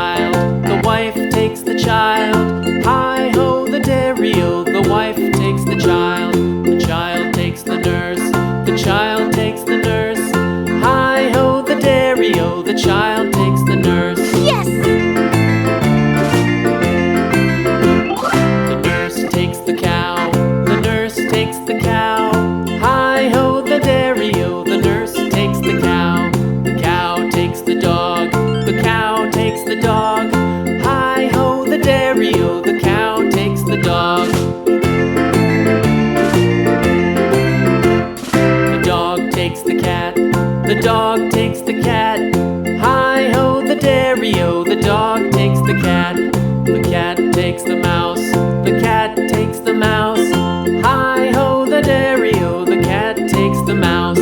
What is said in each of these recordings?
child, the wife takes the child. Hi-ho, the dairy-o, the wife takes the child takes the nurse, the child takes the nurse. Hi-ho, the dairy-o, the child takes the nurse. Yes! The nurse takes the cow, the nurse takes the cow. Hi-ho, the dairy-o, the nurse takes the cow. The cow takes the dog, the cow takes the dog. Hi-ho, the dairy-o, the cow takes the dog. The dog takes the cat, the dog takes the cat. Hi-ho, the dairy-o, the dog takes the cat. The cat takes the mouse, the cat takes the mouse. Hi-ho, the dairy-o, the cat takes the mouse.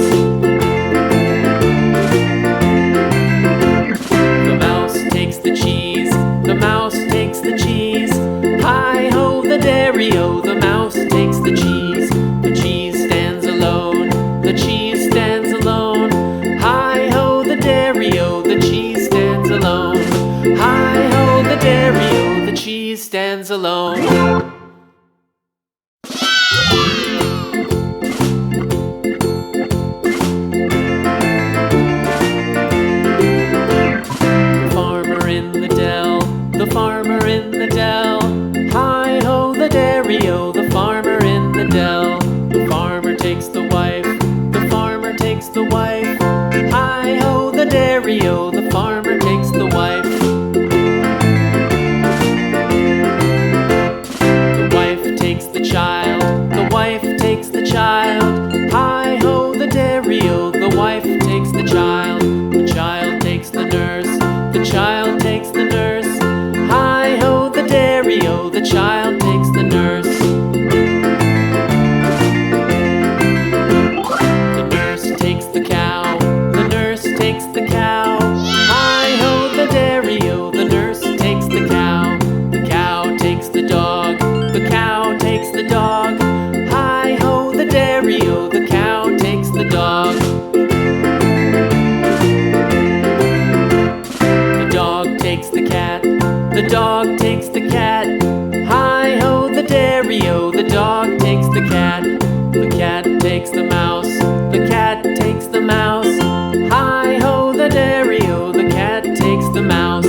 The mouse takes the cheese, the mouse takes the cheese. Hi-ho, the dairy-o, the mouse takes the cheese. The cheese stands alone, the cheese stands alone. Hi-ho, the dairy-o, the cheese stands alone. Hi-ho, the dairy-o, the cheese stands alone. The farmer in the dell. Hi-ho, the dairy-o, the farmer in the dell. The farmer takes the wife, the farmer takes the wife. Hi-ho, the dairy-o, the farmer takes the wife. The wife takes the child, the wife takes the child. Hi-ho, the dairy-o, the wife takes the child. The child takes the nurse, the child takes the nurse. Hi-ho, the dairy-o, the child takes the nurse. The nurse takes the cow, the nurse takes the cow. Hi-ho, the dairy-o, the nurse takes the cow. The cow takes the dog, the cow takes the dog. Hi-ho, the dairy-o, the cow takes the dog. The dog takes the cat, the dog takes the cat. Hi-ho, the dairy-o, the dog takes the cat. The cat takes the mouse, the cat takes the mouse. Hi-ho, the dairy-o, the cat takes the mouse.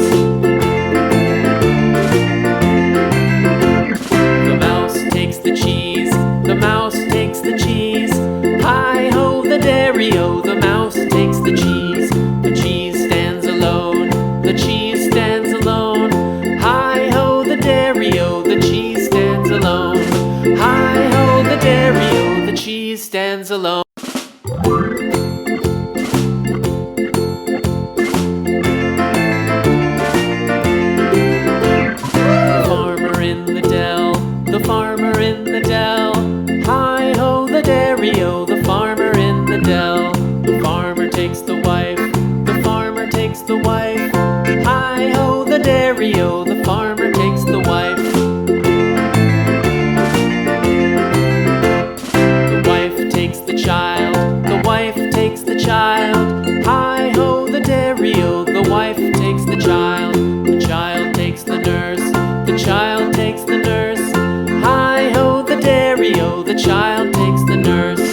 The mouse takes the cheese, the mouse takes the cheese. Hi-ho, the dairy-o, the mouse takes the cheese. The cheese stands alone, the cheese stands alone. Hi-ho, the dairy-o, the cheese stands alone. Hi-ho, the dairy-o, the cheese stands alone. The farmer in the dell, the farmer in the dell. Hi-ho, the dairy-o, the farmer in the dell. The farmer takes the wife, the farmer takes the wife. Hi-ho, the dairy-o, the farmer takes the wife. The wife takes the child, the wife takes the child. Hi-ho, the dairy-o, the wife takes the child. The child takes the nurse, the child takes the nurse. Hi-ho, the dairy-o, the child takes the nurse.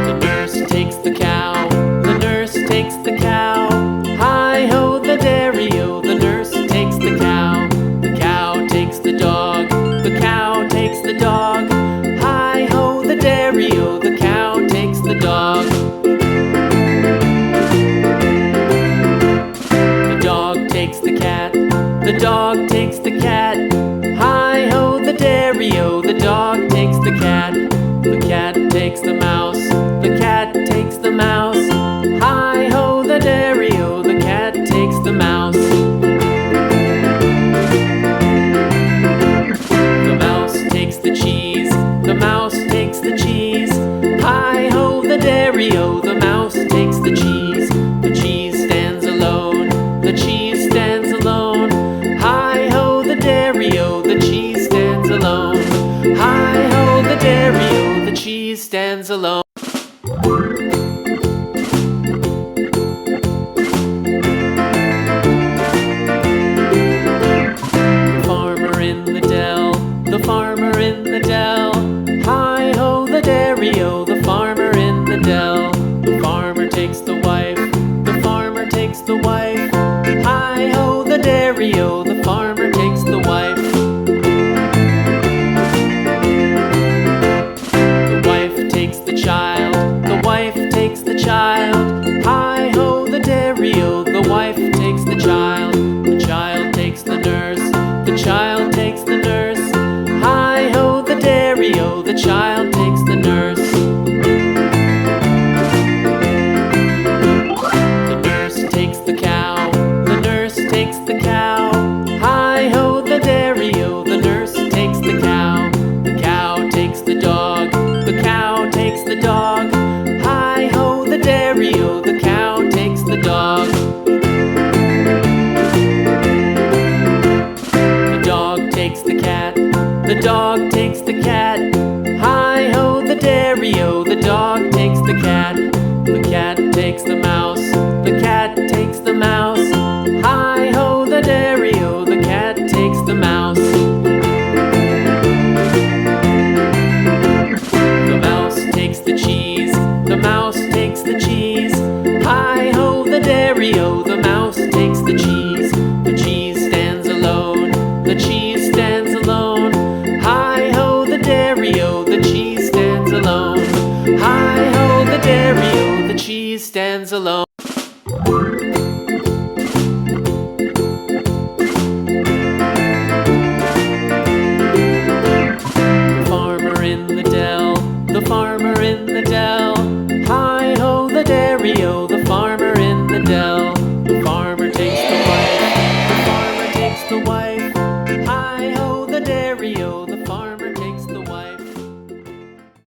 The nurse takes the cow, the nurse takes the cow. Hi-ho, the takes the wife. Hi-ho, the dairy-o, the farmer takes the wife. The wife takes the child, the wife takes the child. Hi-ho, the dairy-o, the wife takes the child. The child takes the nurse, the child takes the nurse. Hi-ho, the dairy-o, the child takes the nurse. The nurse takes the cow, the nurse takes the cow. Hi-ho, the dairy-o, the nurse takes the cow. The cow takes the dog, the cow takes the dog. Hi-ho, the dairy-o, the cow takes the dog. The dog takes the cat, the dog takes the cat. Hi-ho, the dairy-o, the dog takes the cat. The cat takes the mouse, the cat takes the mouse. Hi-ho, the dairy-o, the cat takes the mouse. The mouse takes the cheese, the mouse takes the cheese. Hi-ho, the dairy-o, the mouse takes the cheese. The cheese stands alone, the cheese stands alone. Hi-ho, the dairy-o, the cheese stands alone. Hi-ho, the dairy-o, the cheese stands alone.